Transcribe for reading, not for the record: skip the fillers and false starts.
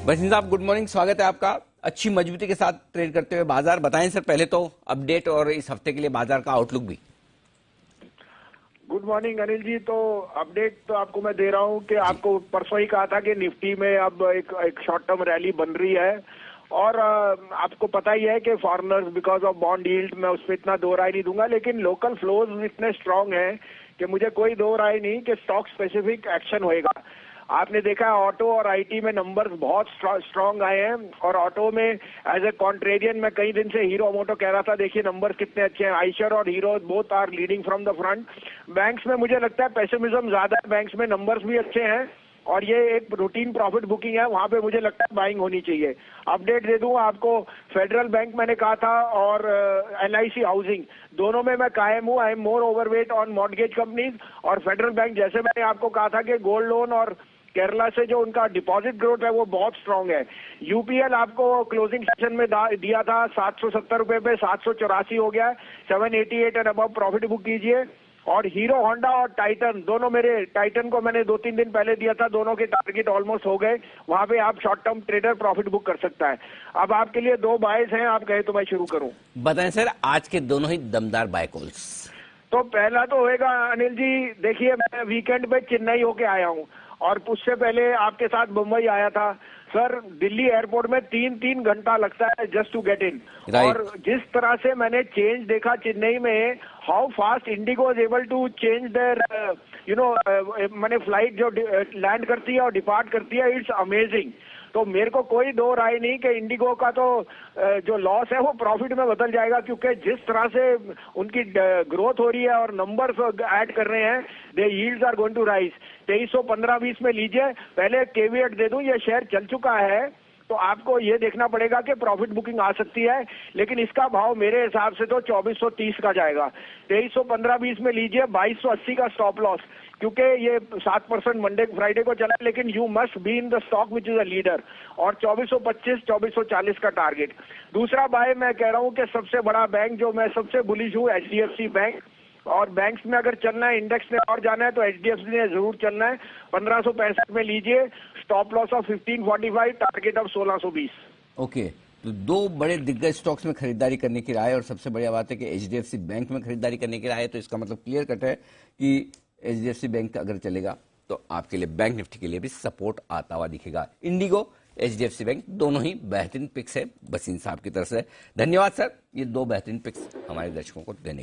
वसीम साहब good morning, स्वागत है आपका। अच्छी मजबूती के साथ ट्रेड करते हुए बाजार बताएं सर, पहले तो अपडेट और इस हफ्ते के लिए बाजार का आउटलुक भी। Good morning Anil ji. तो अपडेट तो आपको मैं दे रहा हूं कि आपको परसों ही कहा था कि निफ्टी में अब एक शॉर्ट टर्म रैली बन रही है और आपको पता ही है कि foreigners because of bond yield, मैं उस पर इतना दो राय नहीं दूंगा, लेकिन लोकल फ्लोज इतने स्ट्रांग हैं कि मुझे कोई दो राय नहीं कि स्टॉक स्पेसिफिक एक्शन होएगा। आपने देखा ऑटो और आईटी में नंबर्स बहुत स्ट्रांग आए हैं और ऑटो में एज ए कॉन्ट्रेरियन मैं कई दिन से हीरो मोटो कह रहा था, देखिए नंबर्स कितने अच्छे हैं। आइशर और Hero both are leading from the front. Banks में मुझे लगता है पेसिमिज्म ज्यादा है, बैंक्स में नंबर्स भी अच्छे हैं और ये एक रूटीन प्रॉफिट बुकिंग है, वहां पे मुझे लगता है बाइंग होनी चाहिए। अपडेट दे दूं आपको, फेडरल बैंक मैंने कहा था और एलआईसी हाउसिंग दोनों में मैं कायम हूं। I am more overweight on mortgage companies और फेडरल बैंक, जैसे मैंने आपको कहा था कि गोल्ड लोन और केरला से जो उनका डिपॉजिट ग्रोथ है वो बहुत स्ट्रांग है। यूपीएल आपको क्लोजिंग सेशन में दिया था 770 रुपए पे, 784 हो गया है। 788 एंड अबव प्रॉफिट बुक कीजिए। और हीरो होंडा और टाइटन दोनों, मेरे टाइटन को मैंने 2-3 दिन पहले दिया था, दोनों के टारगेट ऑलमोस्ट हो गए। वहां पे आप short term trader profit book कर सकता है। अब आपके लिए दो बायस हैं, आप कहे तो मैं शुरू करूं। बताएं सर, आज के दोनों ही दमदार बाय कॉल्स। तो पहला तो होएगा अनिल जी, देखिए मैं वीकेंड पे चेन्नई होके आया हूं और उससे पहले आपके साथ मुंबई आया था। सर दिल्ली एयरपोर्ट में 3-3 घंटा लगता है जस्ट टू गेट इन। और जिस तरह से मैंने चेंज देखा चेन्नई में, how fast IndiGo is able to change their मैंने फ्लाइट जो लैंड करती है और डिपार्ट करती है, इट्स अमेजिंग। तो मेरे को कोई दो राय नहीं कि इंडिगो का तो जो लॉस है वो प्रॉफिट में बदल जाएगा, क्योंकि जिस तरह से उनकी ग्रोथ हो रही है और नंबर्स ऐड कर रहे हैं, they yields are going to rise. 2315-20 में लीजिए। पहले केवीएट दे दूं, ये शेयर चल चुका है तो आपको ये देखना पड़ेगा कि प्रॉफिट बुकिंग आ सकती है, लेकिन इसका भाव मेरे हिसाब से तो 2430 का जाएगा। 2315-20 में लीजिए। 2280 का स्टॉप लॉस, क्योंकि ये 7% मंडे फ्राइडे को चला, लेकिन you must be in the stock which is a leader. और 2425-2440 का टारगेट। दूसरा बाय मैं कह रहा हूं कि सबसे बड़ा बैंक जो मैं सबसे बुलिश हूं, एचडीएफसी बैंक। और बैंक्स में अगर चलना है, इंडेक्स में और जाना है तो एचडीएफसी ने जरूर चलना है। 1565 में लीजिए। Stop loss of 1545, target of 1620। Okay, तो दो बड़े दिग्गज स्टॉक्स में खरीदारी करने की राय और सबसे बढ़िया बात है कि एचडीएफसी बैंक में खरीदारी करने की राय है, तो इसका मतलब क्लियर कट है कि एचडीएफसी बैंक अगर चलेगा तो आपके लिए बैंक निफ्टी के लिए भी सपोर्ट आता हुआ दिखेगा। इंडिगो, एचडीएफसी बैंक दोनों ही बेहतरीन पिक्स है वसीम साहब की तरफ से। धन्यवाद सर, ये दो बेहतरीन पिक्स हमारे दर्शकों को देने